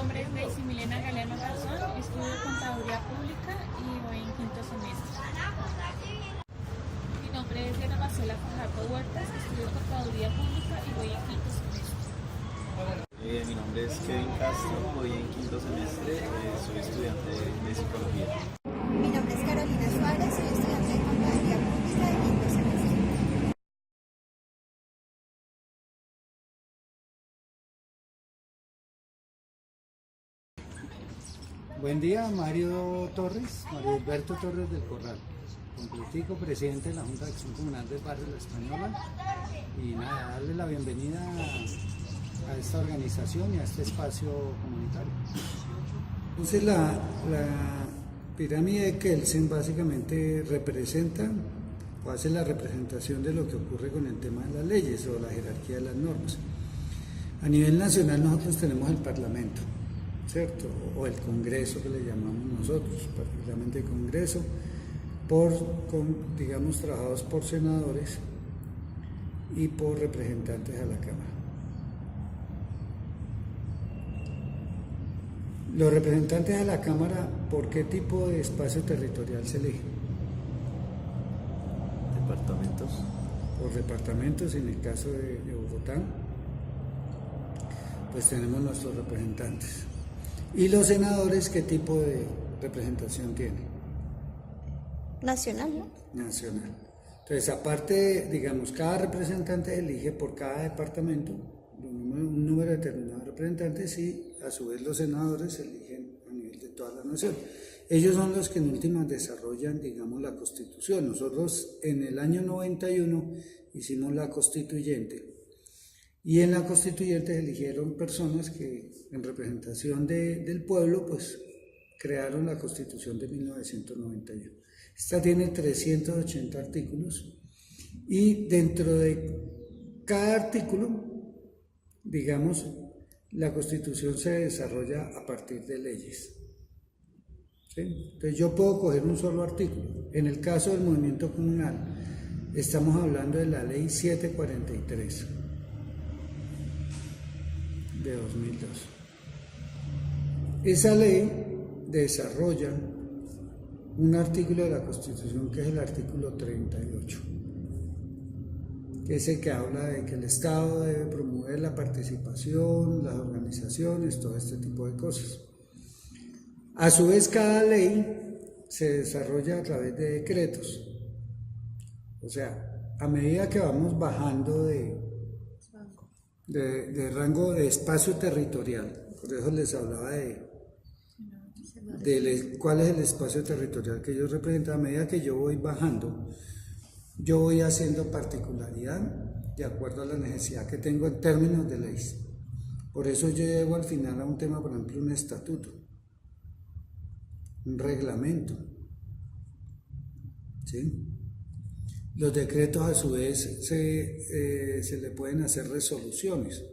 nombre es Daisy Milena Galeano Garzón, estudio Contaduría Pública y voy en quinto semestre. Mi nombre es Diana Marcela Fajardo Huertas, estudio Contaduría Pública y voy en quinto semestre. Mi nombre es Kevin Castro, voy en quinto semestre, soy estudiante de psicología. Mi nombre es Carolina Suárez, soy estudiante de Contaduría Pública de quinto semestre. Buen día, Mario Torres, Mario Alberto Torres del Corral, completico, presidente de la Junta de Acción Comunal del Barrio La Española, y nada, darle la bienvenida a esta organización y a este espacio comunitario. Entonces la pirámide de Kelsen básicamente representa o hace la representación de lo que ocurre con el tema de las leyes o la jerarquía de las normas. A nivel nacional nosotros tenemos el Parlamento, ¿cierto? O el Congreso que le llamamos nosotros, particularmente el Congreso, digamos, trabajados por senadores y por representantes a la Cámara. Los representantes a la Cámara, ¿por qué tipo de espacio territorial se eligen? Departamentos. Por departamentos, en el caso de Bogotá, pues tenemos nuestros representantes. ¿Y los senadores qué tipo de representación tienen? Nacional, ¿no? Nacional. Entonces, aparte, digamos, cada representante elige por cada departamento un número determinado de representantes y a su vez los senadores eligen a nivel de toda la nación. Ellos son los que en últimas desarrollan, digamos, la Constitución. Nosotros en el año 91 hicimos la Constituyente. Y en la Constituyente eligieron personas que en representación del pueblo pues crearon la Constitución de 1991. Esta tiene 380 artículos y dentro de cada artículo, digamos, la Constitución se desarrolla a partir de leyes. ¿Sí? Entonces yo puedo coger un solo artículo. En el caso del movimiento comunal estamos hablando de la ley 743. De 2002. Esa ley desarrolla un artículo de la Constitución que es el artículo 38, que es el que habla de que el Estado debe promover la participación, las organizaciones, todo este tipo de cosas. A su vez, cada ley se desarrolla a través de decretos. O sea, a medida que vamos bajando de rango de espacio territorial, por eso les hablaba de cuál es el espacio territorial que ellos representan. A medida que yo voy bajando, yo voy haciendo particularidad de acuerdo a la necesidad que tengo en términos de leyes. Por eso yo llego al final a un tema, por ejemplo, un estatuto, un reglamento, ¿sí? Los decretos a su vez se le pueden hacer resoluciones.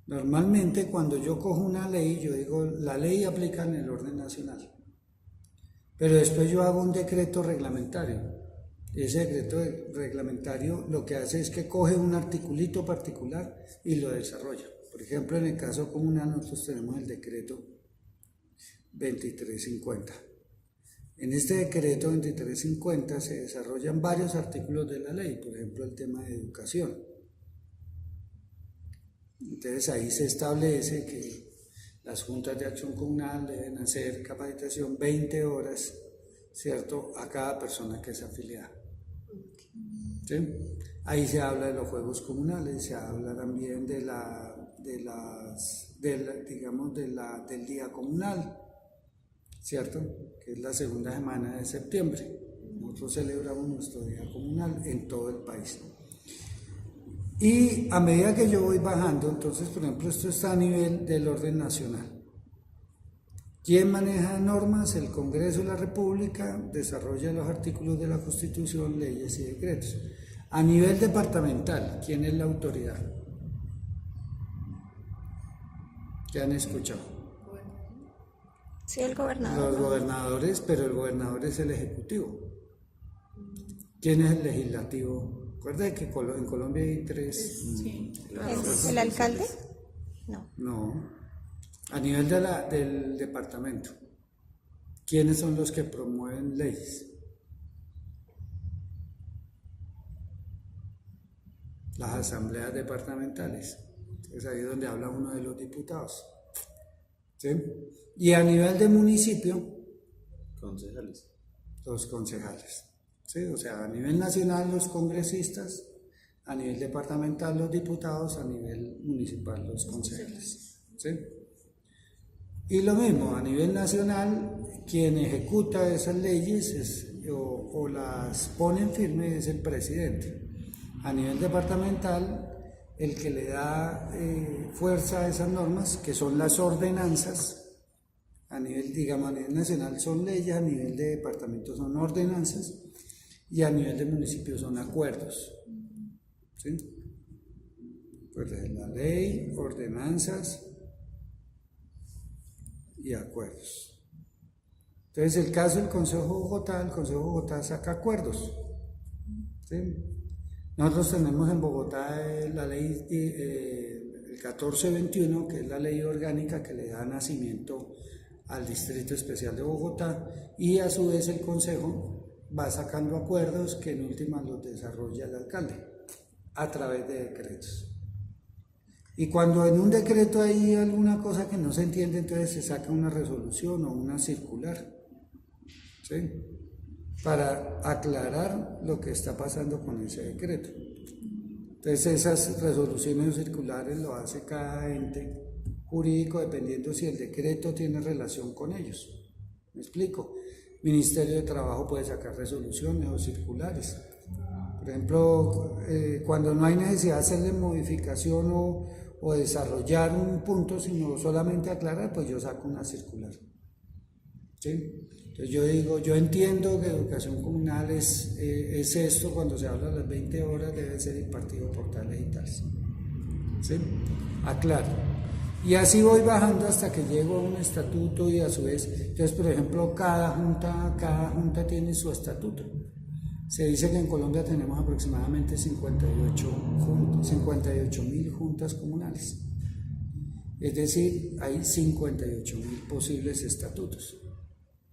Normalmente cuando yo cojo una ley, yo digo, la ley aplica en el orden nacional. Pero después yo hago un decreto reglamentario. Y ese decreto reglamentario lo que hace es que coge un articulito particular y lo desarrolla. Por ejemplo, en el caso comunal nosotros tenemos el decreto 2350. En este decreto 2350 se desarrollan varios artículos de la ley, por ejemplo el tema de educación. Entonces ahí se establece que las juntas de acción comunal deben hacer capacitación 20 horas, ¿cierto?, a cada persona que es afiliada. ¿Sí? Ahí se habla de los juegos comunales, se habla también del día comunal, ¿cierto?, que es la segunda semana de septiembre. Nosotros celebramos nuestro día comunal en todo el país. Y a medida que yo voy bajando, entonces, por ejemplo, esto está a nivel del orden nacional. ¿Quién maneja normas? El Congreso de la República desarrolla los artículos de la Constitución, leyes y decretos. A nivel departamental, ¿quién es la autoridad? ¿Qué han escuchado? Sí, el gobernador. Los gobernadores, pero el gobernador es el ejecutivo. ¿Quién es el legislativo? Recuerda que en Colombia hay tres. ¿El alcalde? No. No. A nivel del departamento, ¿quiénes son los que promueven leyes? Las asambleas departamentales. Es ahí donde habla uno de los diputados. ¿Sí? Y a nivel de municipio, Concejales. los concejales. ¿Sí? O sea, a nivel nacional los congresistas, a nivel departamental los diputados, a nivel municipal los concejales. ¿Sí? Y lo mismo, a nivel nacional, quien ejecuta esas leyes o las pone en firme es el presidente. A nivel departamental, el que le da fuerza a esas normas, que son las ordenanzas, a nivel, digamos, a nivel nacional son leyes, a nivel de departamento son ordenanzas y a nivel de municipio son acuerdos. ¿Sí? Pues la ley, ordenanzas y acuerdos. Entonces, el caso del Consejo de Bogotá, el Consejo de Bogotá saca acuerdos. ¿Sí? Nosotros tenemos en Bogotá la ley el 1421, que es la ley orgánica que le da nacimiento al Distrito Especial de Bogotá, y a su vez el Consejo va sacando acuerdos que en última los desarrolla el alcalde a través de decretos. Y cuando en un decreto hay alguna cosa que no se entiende, entonces se saca una resolución o una circular, ¿sí? Para aclarar lo que está pasando con ese decreto. Entonces esas resoluciones circulares lo hace cada ente jurídico dependiendo si el decreto tiene relación con ellos. ¿Me explico? Ministerio de Trabajo puede sacar resoluciones o circulares. Por ejemplo, cuando no hay necesidad de hacerle modificación o desarrollar un punto, sino solamente aclarar, pues yo saco una circular. ¿Sí? Entonces yo digo, yo entiendo que educación comunal es esto, cuando se habla de las 20 horas debe ser impartido por tales y tales. ¿Sí? Aclaro. Y así voy bajando hasta que llego a un estatuto y a su vez, entonces por ejemplo cada junta tiene su estatuto. Se dice que en Colombia tenemos aproximadamente 58.000 juntas comunales. Es decir, hay 58.000 posibles estatutos.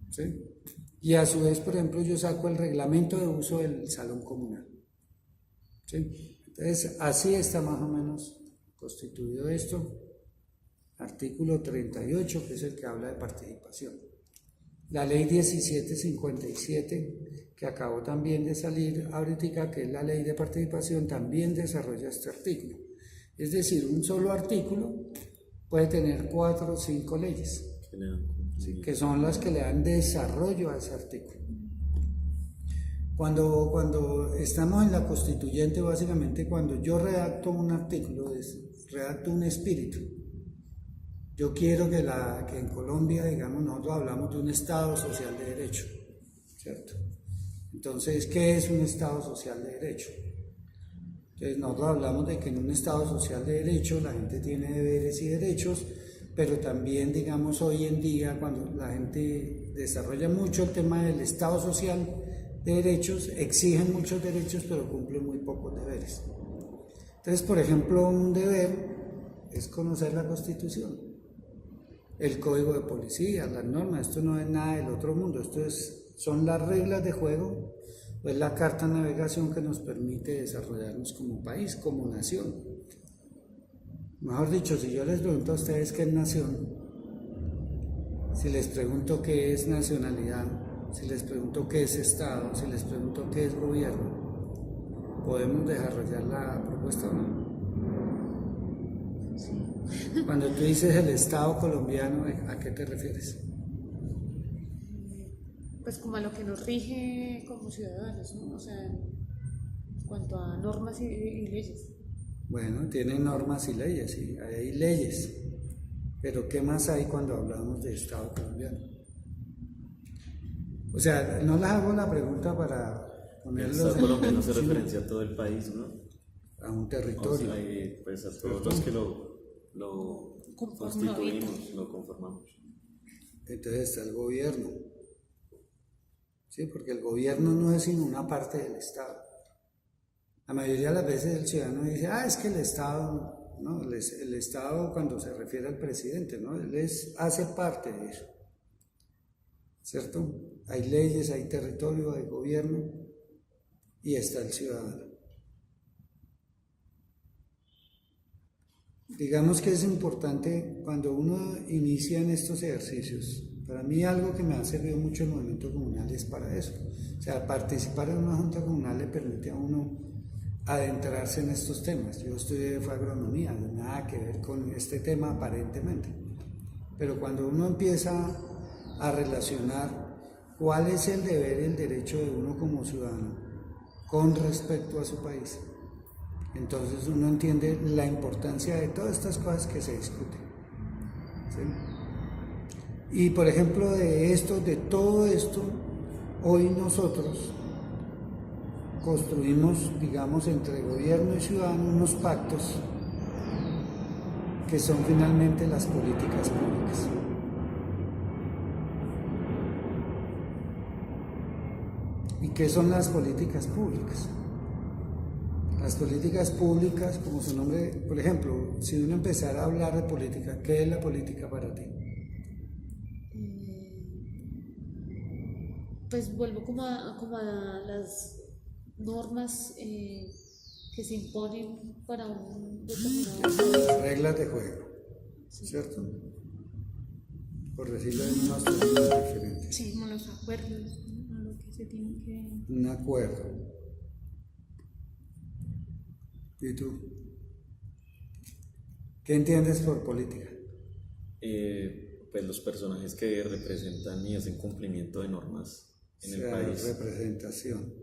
¿Sí? Y a su vez, por ejemplo, yo saco el reglamento de uso del salón comunal. ¿Sí? Entonces, así está más o menos constituido esto. Artículo 38, que es el que habla de participación. La ley 1757, que acabó también de salir ahorita, que es la ley de participación, también desarrolla este artículo. Es decir, un solo artículo puede tener 4 o 5 leyes, ¿sí? Que son las que le dan desarrollo a ese artículo. Cuando estamos en la constituyente, básicamente cuando yo redacto un artículo, redacto un espíritu. Yo quiero que en Colombia, digamos, nosotros hablamos de un Estado social de derecho, ¿cierto? Entonces, ¿qué es un Estado social de derecho? Entonces, nosotros hablamos de que en un Estado social de derecho la gente tiene deberes y derechos, pero también, digamos, hoy en día, cuando la gente desarrolla mucho el tema del Estado social de derechos, exigen muchos derechos, pero cumplen muy pocos deberes. Entonces, por ejemplo, un deber es conocer la Constitución, el código de policía, las normas. Esto no es nada del otro mundo, son las reglas de juego, es la carta de navegación que nos permite desarrollarnos como país, como nación. Mejor dicho, si yo les pregunto a ustedes qué es nación, si les pregunto qué es nacionalidad, si les pregunto qué es Estado, si les pregunto qué es gobierno, ¿podemos desarrollar la propuesta o no? Cuando tú dices el Estado colombiano, ¿a qué te refieres? Pues como a lo que nos rige como ciudadanos, ¿no? O sea, en cuanto a normas y leyes. Bueno, tiene normas y leyes, sí, hay leyes, pero ¿qué más hay cuando hablamos de Estado colombiano? O sea, no les hago la pregunta para ponerlos... El Estado colombiano se referencia a todo el país, ¿no? A un territorio. O sea, pues a todos los que lo constituimos, lo conformamos. Entonces está el gobierno. Sí, porque el gobierno no es sino una parte del Estado. La mayoría de las veces el ciudadano dice, es que el Estado ¿no? El Estado cuando se refiere al presidente, ¿no? Hace parte de eso, ¿cierto? Hay leyes, hay territorio, hay gobierno y está el ciudadano. Digamos que es importante cuando uno inicia en estos ejercicios. Para mí algo que me ha servido mucho el movimiento comunal es para eso. O sea, participar en una junta comunal le permite a uno adentrarse en estos temas. Yo estudié fue agronomía, nada que ver con este tema aparentemente. Pero cuando uno empieza a relacionar cuál es el deber y el derecho de uno como ciudadano con respecto a su país, entonces uno entiende la importancia de todas estas cosas que se discuten. ¿Sí? Y por ejemplo de todo esto, hoy nosotros construimos, digamos, entre gobierno y ciudadano unos pactos que son finalmente las políticas públicas. ¿Y qué son las políticas públicas? Las políticas públicas, como su nombre, por ejemplo, si uno empezara a hablar de política, ¿qué es la política para ti? Pues vuelvo como a las normas que se imponen para un determinado país. Reglas de juego, ¿cierto? Por decirlo en unos términos diferentes. Sí, como los acuerdos, ¿no? Lo que se tiene que... Un acuerdo. ¿Y tú? ¿Qué entiendes por política? Pues los personajes que representan y hacen cumplimiento de normas en el país. Representación.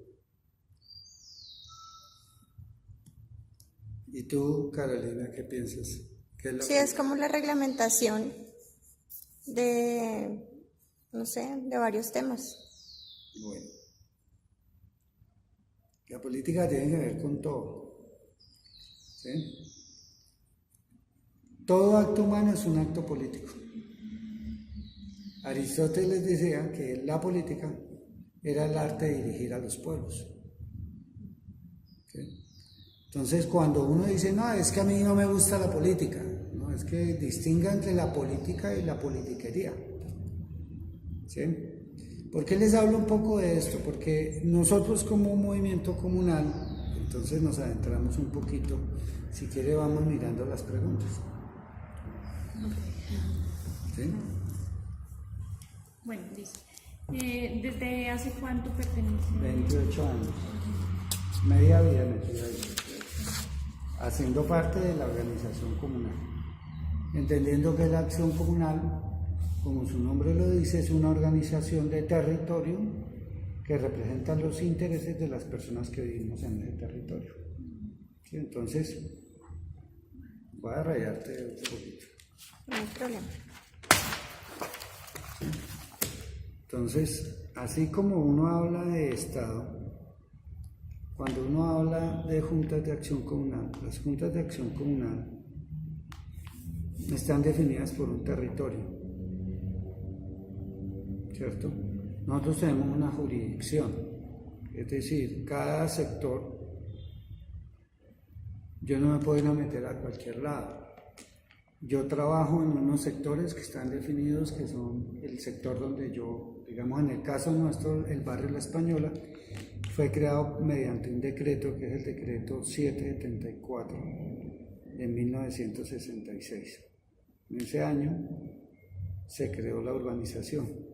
¿Y tú, Carolina, qué piensas? ¿Qué es Sí, es como la reglamentación de, no sé, de varios temas. Bueno. La política tiene que ver con todo. ¿Sí? Todo acto humano es un acto político. Aristóteles decía que la política era el arte de dirigir a los pueblos. ¿Sí? Entonces, cuando uno dice, no, es que a mí no me gusta la política, no, es que distinga entre la política y la politiquería. ¿Sí? ¿Por qué les hablo un poco de esto? Porque nosotros como un movimiento comunal, entonces nos adentramos un poquito, si quiere vamos mirando las preguntas. ¿Sí? Bueno, dice, ¿desde hace cuánto pertenece? 28 años, media vida metida ahí, haciendo parte de la organización comunal, entendiendo que la acción comunal, como su nombre lo dice, es una organización de territorio que representa los intereses de las personas que vivimos en ese territorio. ¿Sí? Entonces, voy a rayarte un poquito. No hay problema. ¿Sí? Entonces, así como uno habla de Estado, cuando uno habla de juntas de acción comunal, las juntas de acción comunal están definidas por un territorio, ¿cierto? Nosotros tenemos una jurisdicción, es decir, cada sector, yo no me puedo ir a meter a cualquier lado. Yo trabajo en unos sectores que están definidos, que son el sector donde yo, digamos en el caso nuestro, el barrio La Española, fue creado mediante un decreto que es el decreto 774 de 1966. En ese año se creó la urbanización.